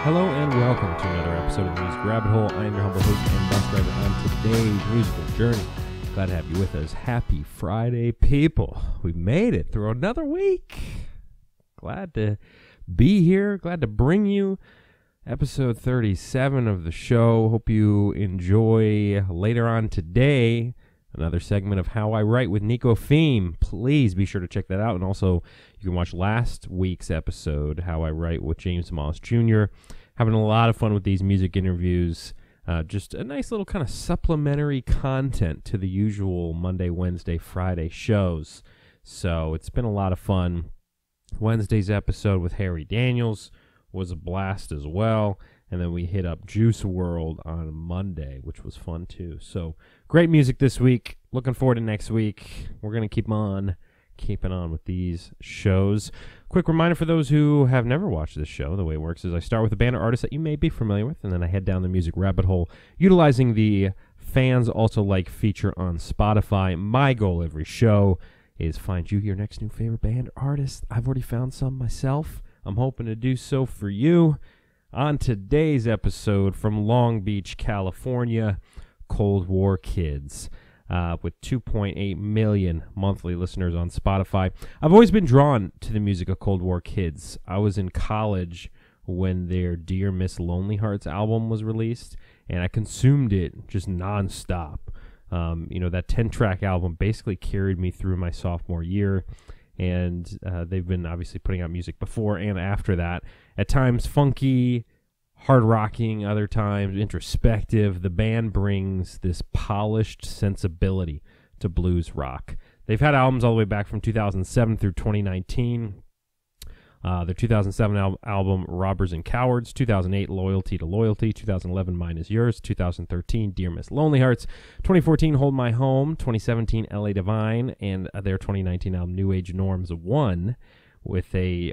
Hello and welcome to another episode of the Music Rabbit Hole. I am your humble host and bus driver on today's musical journey. Glad to have you with us. Happy Friday, people. We made it through another week. Glad to be here. Glad to bring you episode 37 of the show. Hope you enjoy later on today another segment of How I Write with Nico Theme. Please be sure to check that out. And also, you can watch last week's episode, How I Write with James Moss Jr. Having a lot of fun with these music interviews. Just a nice little kind of supplementary content to the usual Monday, Wednesday, Friday shows. So it's been a lot of fun. Wednesday's episode with Harry Daniels was a blast as well. And then we hit up Juice WRLD on Monday, which was fun too. So great music this week. Looking forward to next week. We're going to keep on keeping on with these shows. Quick reminder for those who have never watched this show, the way it works is I start with a band or artist that you may be familiar with, and then I head down the music rabbit hole, utilizing the Fans Also Like feature on Spotify. My goal every show is find you your next new favorite band or artist. I've already found some myself. I'm hoping to do so for you. On today's episode from Long Beach, California, Cold War Kids, with 2.8 million monthly listeners on Spotify. I've always been drawn to the music of Cold War Kids. I was in college when their Dear Miss Lonely Hearts album was released, and I consumed it just nonstop. That 10-track album basically carried me through my sophomore year, and they've been obviously putting out music before and after that. At times funky, hard-rocking, other times introspective. The band brings this polished sensibility to blues rock. They've had albums all the way back from 2007 through 2019. Their 2007 album, Robbers and Cowards, 2008, Loyalty to Loyalty, 2011, Mine Is Yours, 2013, Dear Miss Lonely Hearts, 2014, Hold My Home, 2017, LA Divine, and their 2019 album, New Age Norms 1, with a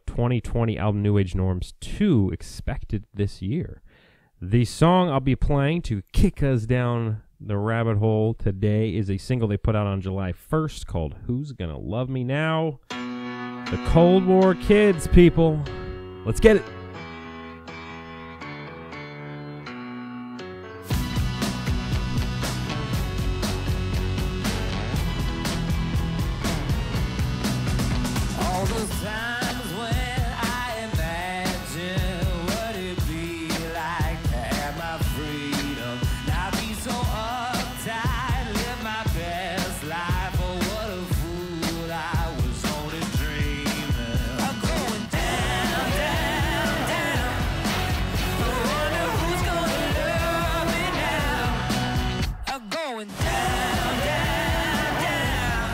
2020 album, New Age Norms 2, expected this year. The song I'll be playing to kick us down the rabbit hole today is a single they put out on July 1st called Who's Gonna Love Me Now? The Cold War Kids, people. Let's get it. All those times when I imagine what it'd be like to have my freedom, not be so uptight, live my best life. Oh, what a fool I was only dreaming. I'm going down, down, down. I wonder who's gonna love me now. I'm going down, down, down.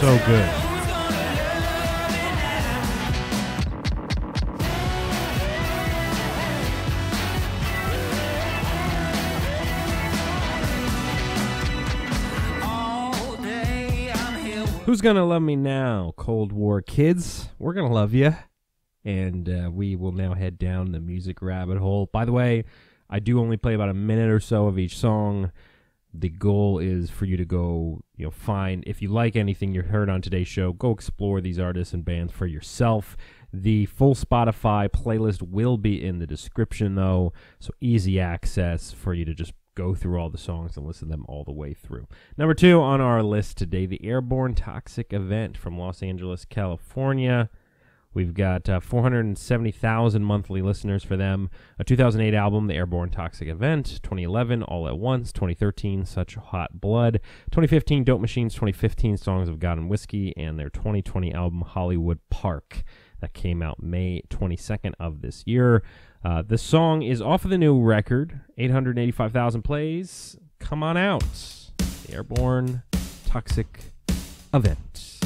So good. Who's Gonna Love Me Now? Cold War Kids. We're gonna love you. And we will now head down the music rabbit hole. By the way, I do only play about a minute or so of each song. The goal is for you to go, find, if you like anything you heard on today's show, go explore these artists and bands for yourself. The full Spotify playlist will be in the description, though, so easy access for you to just go through all the songs and listen to them all the way through. Number 2 on our list today, the Airborne Toxic Event from Los Angeles, California. We've got 470,000 monthly listeners for them. A 2008 album, The Airborne Toxic Event. 2011, All at Once. 2013, Such Hot Blood. 2015, Dope Machines. 2015, Songs of God and Whiskey. And their 2020 album, Hollywood Park. That came out May 22nd of this year. The song is off of the new record, 885,000 plays. Come on out. The Airborne Toxic Event.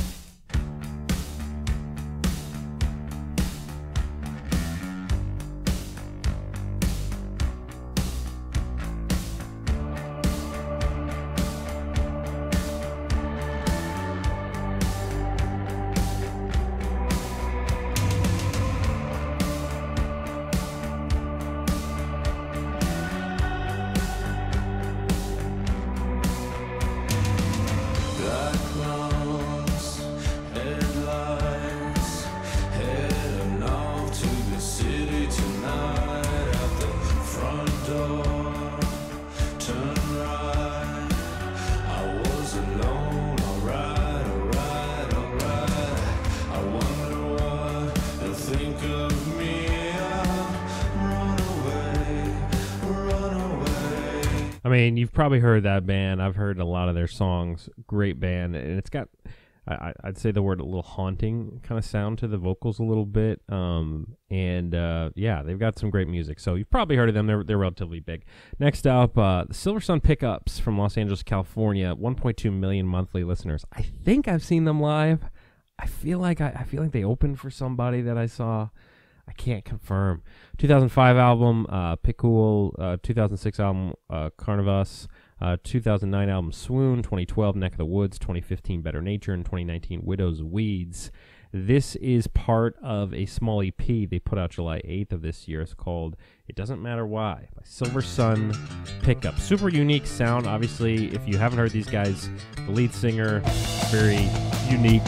Blood clots mean, you've probably heard that band. I've heard a lot of their songs. Great band, and it's got, I'd say the word a little haunting kind of sound to the vocals a little bit. Yeah, they've got some great music. So you've probably heard of them. They're relatively big. Next up, the Silversun Pickups from Los Angeles, California. 1.2 million monthly listeners. I think I've seen them live. I feel like they opened for somebody that I saw. I can't confirm. 2005 album, Pickle. 2006 album, Carnivus. 2009 album, Swoon. 2012, Neck of the Woods. 2015, Better Nature. And 2019, Widow's Weeds. This is part of a small EP they put out July 8th of this year. It's called It Doesn't Matter Why by Silversun Pickups. Super unique sound. Obviously, if you haven't heard these guys, the lead singer, very unique.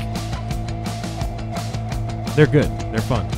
They're good. They're fun.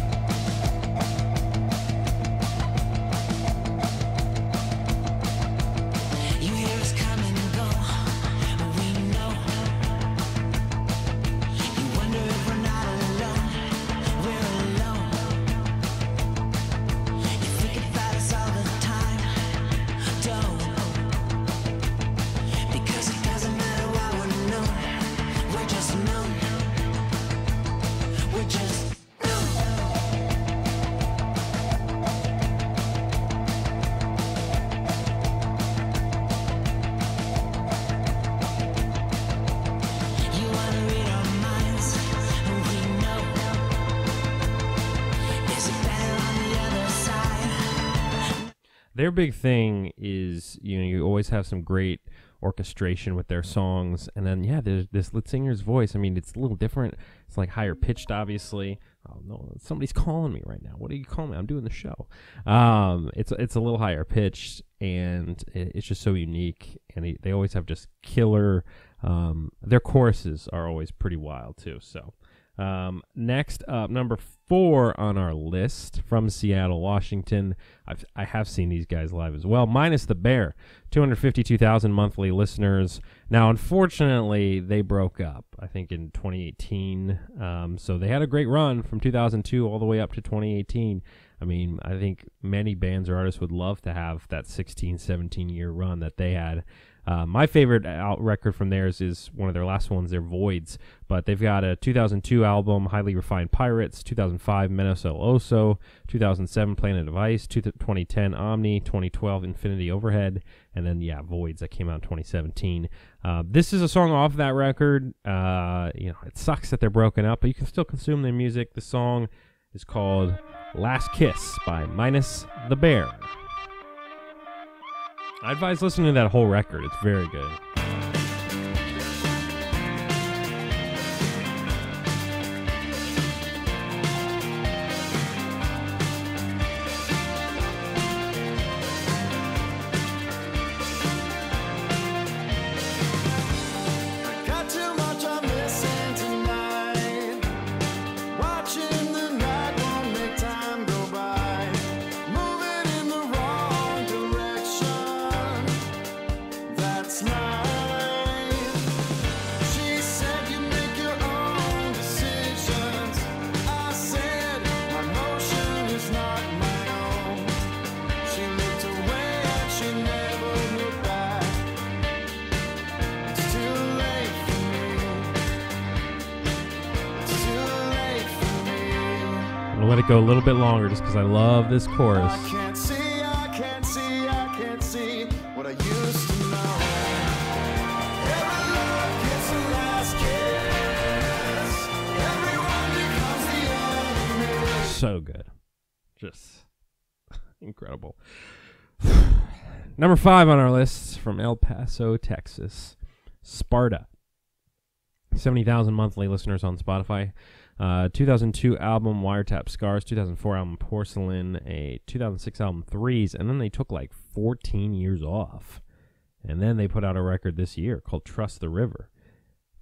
Their big thing is, you always have some great orchestration with their songs, and then there's this lead singer's voice. I mean, it's a little different. It's like higher pitched, obviously. Oh no, somebody's calling me right now. What are you calling me? I'm doing the show. It's a little higher pitched, and it's just so unique. And they always have just killer. Their choruses are always pretty wild too. So. Next up, number 4 on our list from Seattle, Washington. I have seen these guys live as well. Minus the Bear, 252,000 monthly listeners. Now, unfortunately, they broke up, I think, in 2018. So they had a great run from 2002 all the way up to 2018. I mean, I think many bands or artists would love to have that 16, 17-year run that they had. My favorite record from theirs is one of their last ones, their Voids. But they've got a 2002 album, Highly Refined Pirates, 2005, Menos El Oso, 2007, Planet of Ice, 2010, Omni, 2012, Infinity Overhead, and then, Voids that came out in 2017. This is a song off that record. It sucks that they're broken up, but you can still consume their music. The song is called Last Kiss by Minus the Bear. I advise listening to that whole record. It's very good. Let it go a little bit longer just because I love this chorus. I can't see what I used to know. Every love gets a last kiss. Everyone becomes the enemy. So good. Just incredible. Number 5 on our list from El Paso, Texas. Sparta. 70,000 monthly listeners on Spotify. 2002 album Wiretap Scars, 2004 album Porcelain, a 2006 album Threes, and then they took like 14 years off. And then they put out a record this year called Trust the River.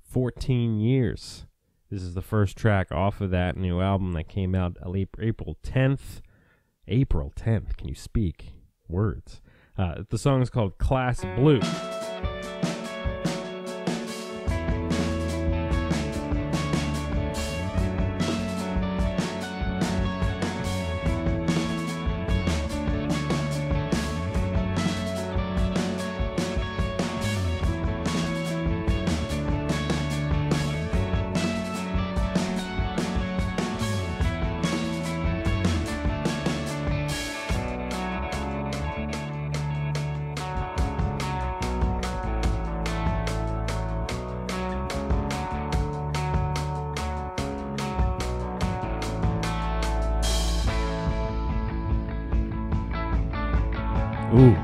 14 years. This is the first track off of that new album that came out April 10th. April 10th, can you speak words? The song is called Class Blue. Ooh.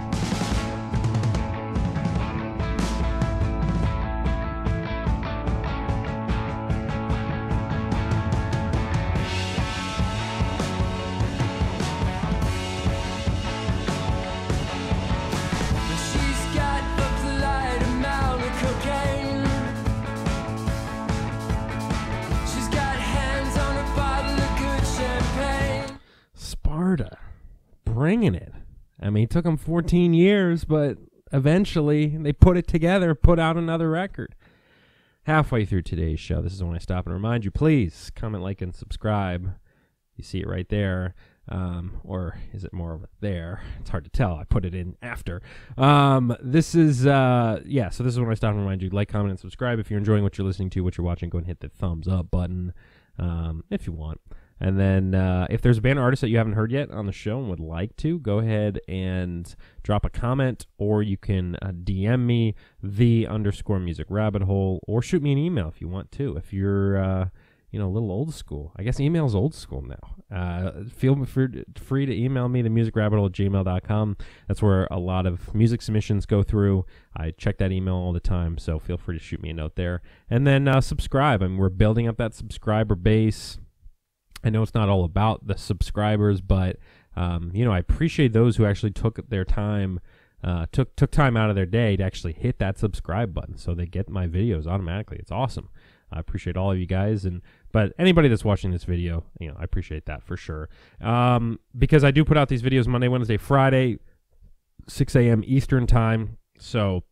She's got a polite amount of cocaine. She's got hands on a bottle of good champagne. Sparta, bringing it. I mean, it took them 14 years, but eventually they put it together, put out another record. Halfway through today's show, this is when I stop and remind you, please comment, like, and subscribe. You see it right there. Or is it more of it there? It's hard to tell. I put it in after. This is, so this is when I stop and remind you, like, comment, and subscribe. If you're enjoying what you're listening to, what you're watching, go and hit the thumbs up button, if you want. And then if there's a band or artist that you haven't heard yet on the show and would like to, go ahead and drop a comment, or you can DM me, _musicrabbithole, or shoot me an email if you want to. If you're, a little old school. I guess email's old school now. Feel free to email me, themusicrabbithole@gmail.com. That's where a lot of music submissions go through. I check that email all the time, so feel free to shoot me a note there. And then subscribe. I mean, we're building up that subscriber base. I know it's not all about the subscribers, but I appreciate those who actually took their time, took time out of their day to actually hit that subscribe button, so they get my videos automatically. It's awesome. I appreciate all of you guys, but anybody that's watching this video, I appreciate that for sure. Because I do put out these videos Monday, Wednesday, Friday, 6 a.m. Eastern time, so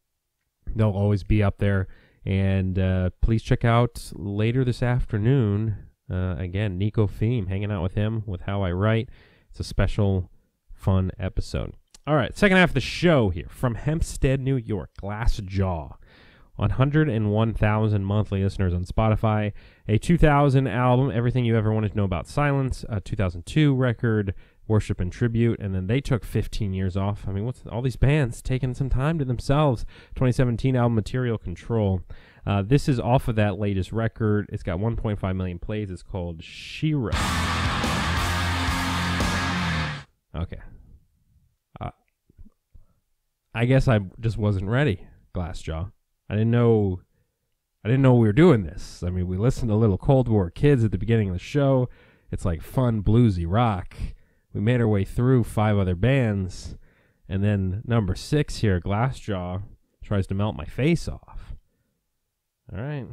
they'll always be up there. And please check out later this afternoon. Again, Nico Theme, hanging out with him with How I Write. It's a special, fun episode. All right, second half of the show here from Hempstead, New York, Glassjaw. 101,000 monthly listeners on Spotify. A 2000 album, Everything You Ever Wanted to Know About Silence. A 2002 record, Worship and Tribute. And then they took 15 years off. I mean, what's all these bands taking some time to themselves. 2017 album, Material Control. This is off of that latest record. It's got 1.5 million plays. It's called Shira. Okay. I guess I just wasn't ready, Glassjaw. I didn't know we were doing this. I mean, we listened to Little Cold War Kids at the beginning of the show. It's like fun, bluesy rock. We made our way through 5 other bands. And then number 6 here, Glassjaw, tries to melt my face off. All right.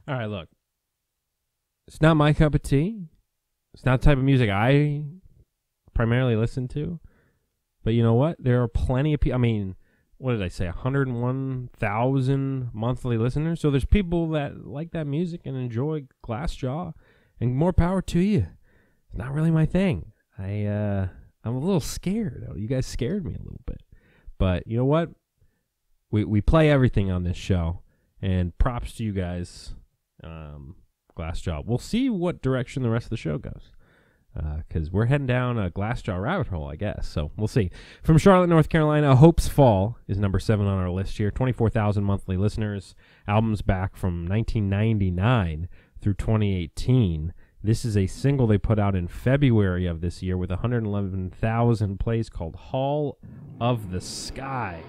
All right, look. It's not my cup of tea. It's not the type of music I primarily listen to. But you know what? There are plenty of people. I mean, what did I say? 101,000 monthly listeners. So there's people that like that music and enjoy Glassjaw, and more power to you. It's not really my thing. I'm a little scared. You guys scared me a little bit. But you know what? We play everything on this show, and props to you guys. Glassjaw. We'll see what direction the rest of the show goes, because we're heading down a Glassjaw rabbit hole, I guess. So we'll see. From Charlotte, North Carolina, Hope's Fall is number 7 on our list here. 24,000 monthly listeners. Albums back from 1999 through 2018. This is a single they put out in February of this year with 111,000 plays, called Hall of the Sky.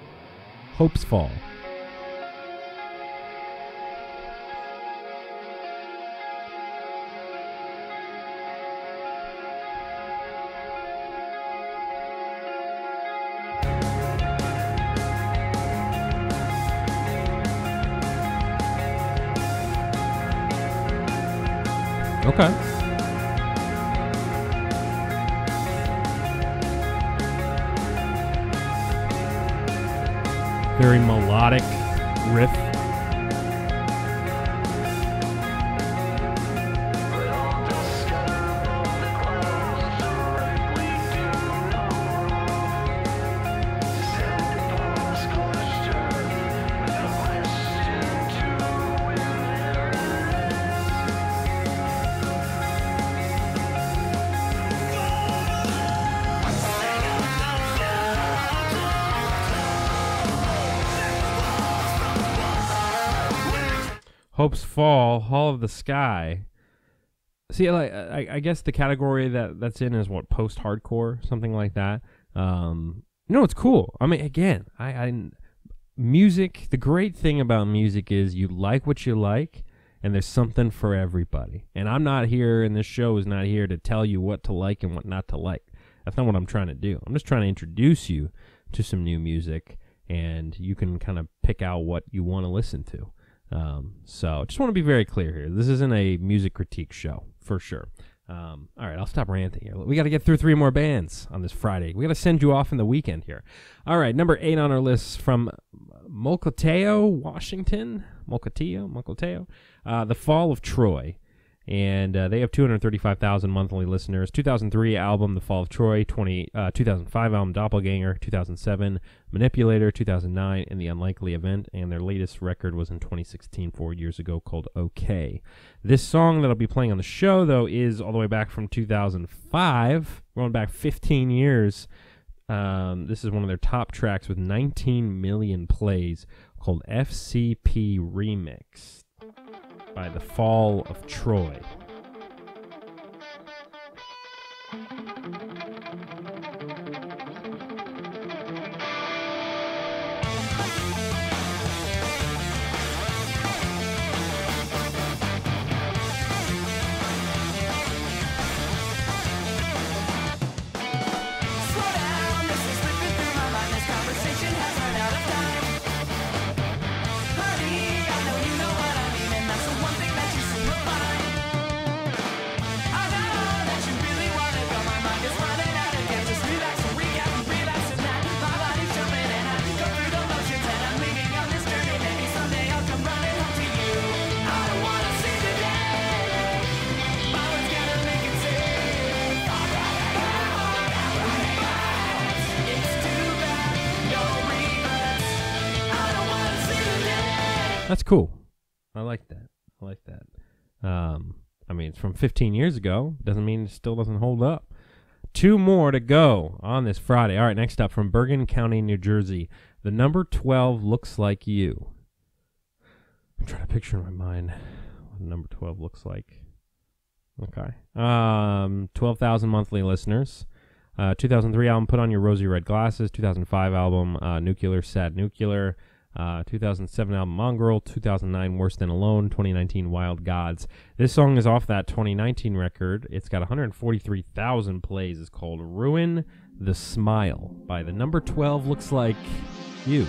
Hope's Fall. Okay. Very melodic riff. Hopes Fall, Hall of the Sky. See, like I guess the category that's in is what, post-hardcore, something like that. No, it's cool. I mean, again, music. The great thing about music is you like what you like, and there's something for everybody. And I'm not here, and this show is not here to tell you what to like and what not to like. That's not what I'm trying to do. I'm just trying to introduce you to some new music, and you can kind of pick out what you want to listen to. So just want to be very clear here. This isn't a music critique show, for sure. All right, I'll stop ranting here. We got to get through 3 more bands on this Friday. We got to send you off in the weekend here. All right, number 8 on our list from Mukilteo, Washington. Mukilteo. The Fall of Troy. And they have 235,000 monthly listeners. 2003 album, The Fall of Troy. 2005 album, Doppelganger. 2007, Manipulator. 2009, In the Unlikely Event. And their latest record was in 2016, 4 years ago, called OK. This song that I'll be playing on the show, though, is all the way back from 2005. Going back 15 years. This is one of their top tracks with 19 million plays, called FCP Remix, by The Fall of Troy. That's cool. I like that. I mean, it's from 15 years ago. Doesn't mean it still doesn't hold up. 2 more to go on this Friday. All right, next up from Bergen County, New Jersey. The number 12 Looks Like You. I'm trying to picture in my mind what number 12 looks like. Okay. 12,000 monthly listeners. 2003 album, Put On Your Rosy Red Glasses. 2005 album, Nuclear, Sad Nuclear. 2007 album Mongrel, 2009 Worse Than Alone, 2019 Wild Gods. This song is off that 2019 record. It's got 143,000 plays. It's called Ruin the Smile by the number 12 Looks Like You.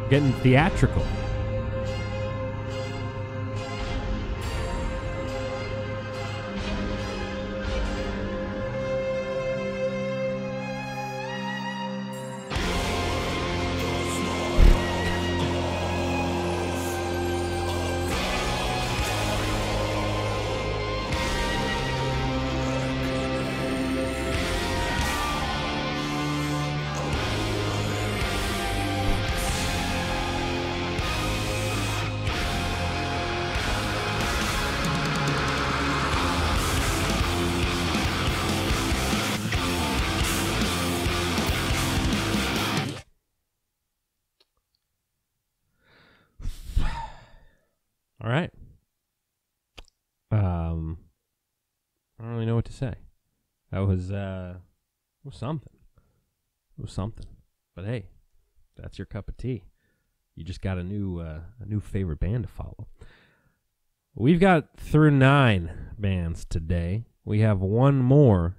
Getting theatrical. All right. I don't really know what to say. That was something. It was something. But hey, that's your cup of tea. You just got a new favorite band to follow. We've got through 9 bands today. We have one more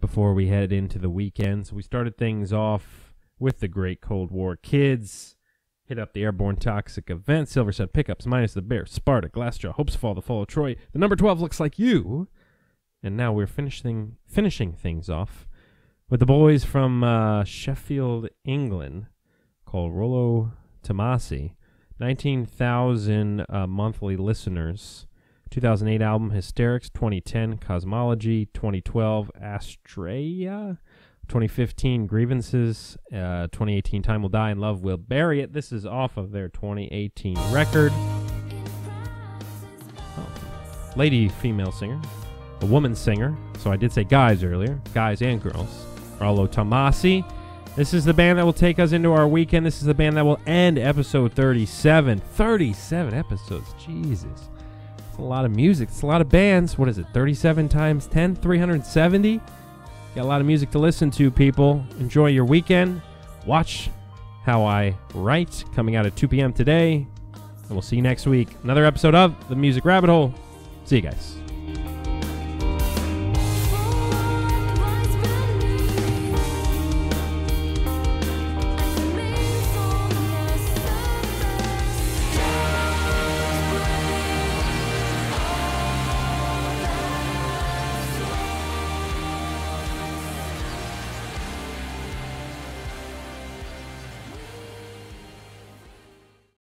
before we head into the weekend. So we started things off with the Great Cold War Kids. Hit up the Airborne Toxic event. Silversun Pickups, Minus the Bear, Sparta, Glassjaw, Hopes Fall, The Fall of Troy. The number 12 Looks Like You. And now we're finishing things off with the boys from Sheffield, England, called Rollo Tomassi. 19,000 monthly listeners. 2008 album Hysterics. 2010 Cosmology. 2012 Astrea. 2015 Grievances. 2018 Time Will Die and Love Will Bury It. This is off of their 2018 record. Lady female singer. A woman singer. So I did say guys earlier. Guys and girls. Rollo Tomassi. This is the band that will take us into our weekend. This is the band that will end episode 37. 37 episodes. Jesus. It's a lot of music. It's a lot of bands. What is it? 37 times 10? 370? Got a lot of music to listen to, people. Enjoy your weekend. Watch How I Write, coming out at 2 p.m. today. And we'll see you next week. Another episode of The Music Rabbit Hole. See you guys.